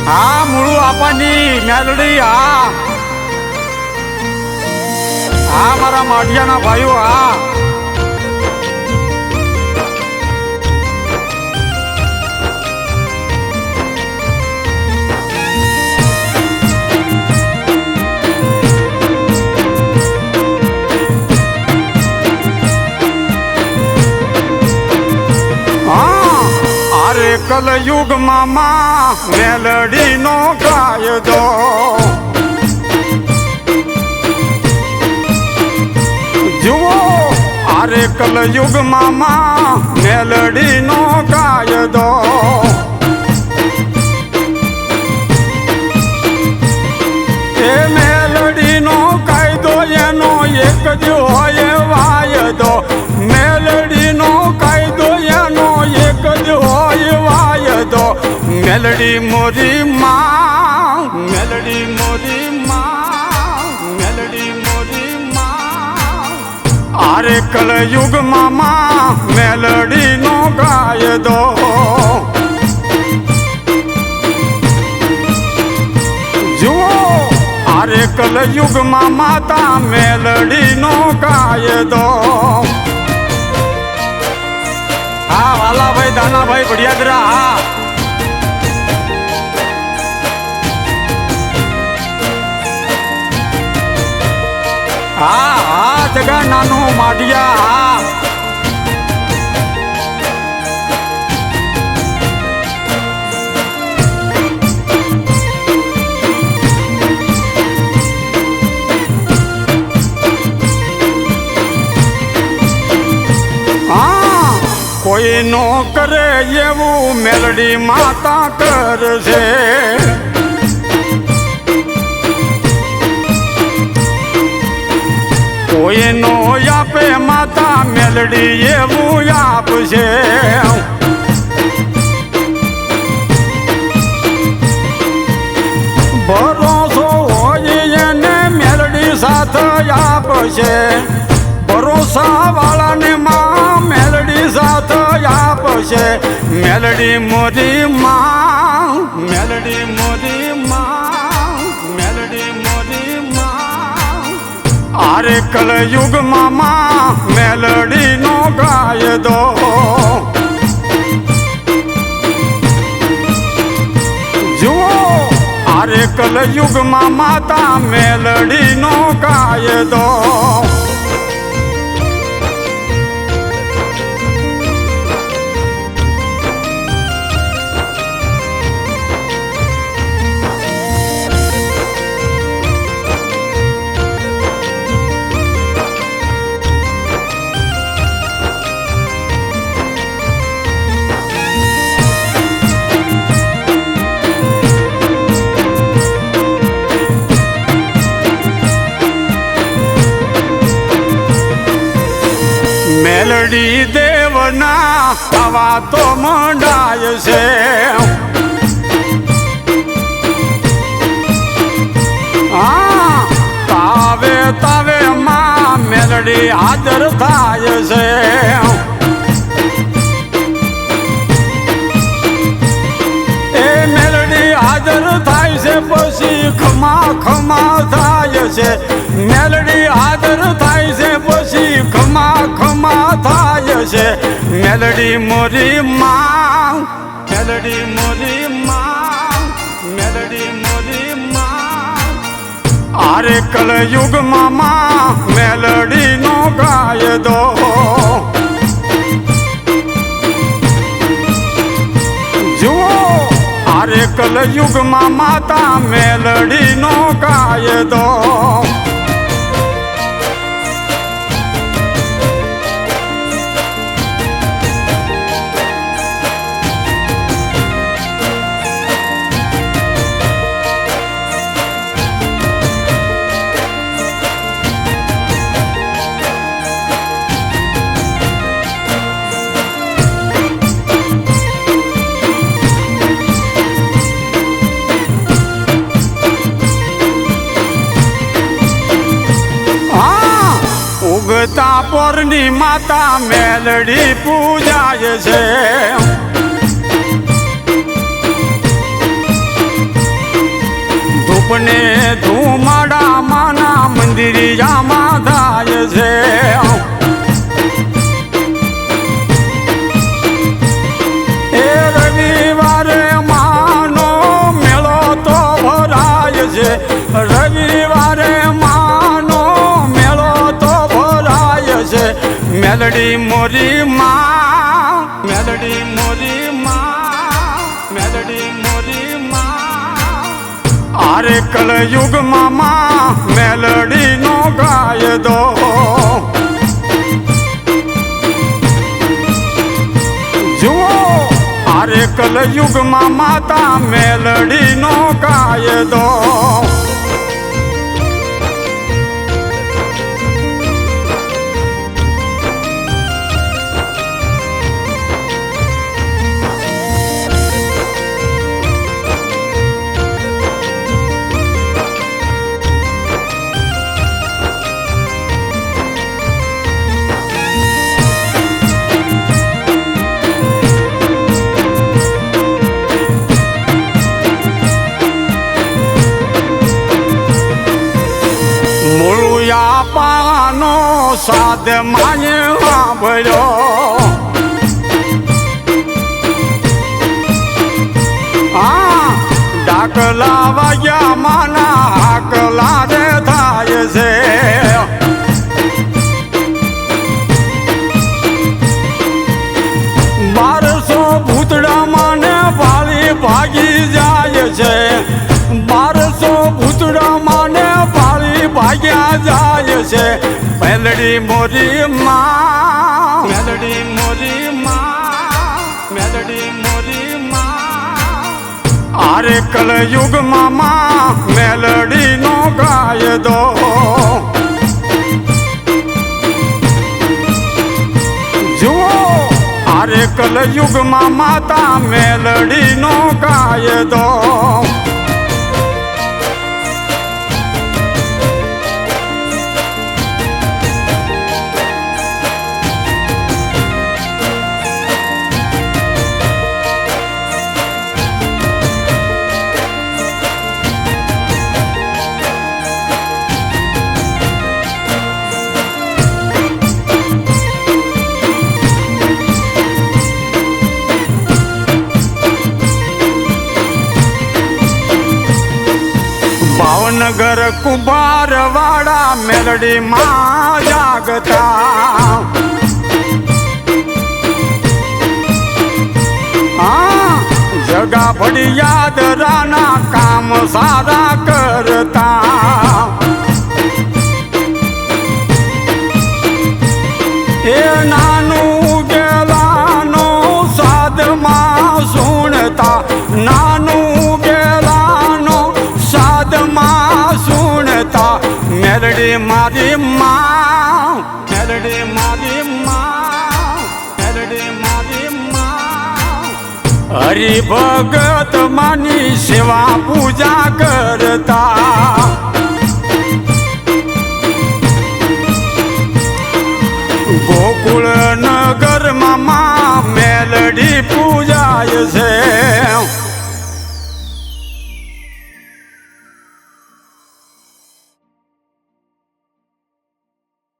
હા મૂળું આપવાની મેલડી હા હા મારા માઢિયાના ભાઈઓ હા કલયુગ માં મેલડી નો કાયદો જુઓ અરે કલયુગ માં મેલડી નો કાયદો એ મેલડી નો કાયદો એનો એક જ હોય વાયદો મેલડી નો કાયદો એનો એક જ હોય વાયદો મેલડી મોરી માં મેલડી મોરી માં મેલડી મોરી માં આરે કલયુગ માં મેલડી નો કાયદો જુઓ આરે કલયુગ માં માતા મેલડી નો કાયદો હા વાલાભાઈ દાનાભાઈ બઢિયાદરા હા હા જગા નાનું માઢિયા કોઈ નો કરે એવું મેલડી માતા કરશે કોઈ નો આપે માતા મેલડી એવું આપશે ભરોસો હોય એને મેલડી સાથે આપશે ભરોસા વાળાને માં મેલડી સાથે આપશે મેલડી મોરી માં મેલડી મોરી માં મેલડી મોરી માં આરે કલયુગ માં મેલડી નો કાયદો જુઓ આરે કલયુગ માં માતા મેલડી નો કાયદો મેલડી દેવના આવા તો મંડાય છે હા તાવે તાવે માં મેલડી હાજર થાય છે એ મેલડી હાજર થાય છે પછી ખમા ખમા થાય છે મેલડી હાજર થાય છે પછી ખમા ખમા થાય છે મેલડી મોરી માં મેલડી મોરી માં મેલડી મોરી માં આરે કલયુગ માં મેલડી નો કાયદો જુઓ આરે કલયુગ માં માતા મેલડી નો કાયદો ઉગતા પોરની માતા મેલડી પૂજાય છે ને ધુમાડા માના મંદિરિયામાં થાય છે એ રવિવારે માનો મેળો તો ભરાય છે રવિવારે માનો મેળો તો ભરાય છે મેલડી મોરી માં મેલડી મોરી માં મેલડી મોરી માં આરે કલયુગમાં માં મેલડી નો ગાય દો જુઓ આરે કલયુગમાં માતા મેલડી નો ગાય દો પાનો સાદ માય વાભર્યો ડાકલા વાગ્યા માના હાકલા રે થાય છે બારસો ભૂતડા માને ભાળી ભાગી જાય છે બારસો ભૂતડા માને ભાળી ભાગ્યા જાય છે મેલડી મોરી માં મેલડી મોરી માં મેલડી મોરી માં આરે કલયુગમાં માં મેલડી નો ગાય દો જુઓ આરે કલયુગમાં માતા મેલડી નો ગાય દો ભાવનગર કુંભાર વાળા મેલડી માં જાગતા જગા ભડી યાદ રાના કામ સારા કરતા એ નાનું ગેલાનો સાદમાં સુણતા નાનું ગેલાનો સાદમાં સુણતા મેલડી મારી માં મેલડી મારી માં મેલડી મારી માં હરિ ભગત માની સેવા પૂજા કરતા ગોકુળ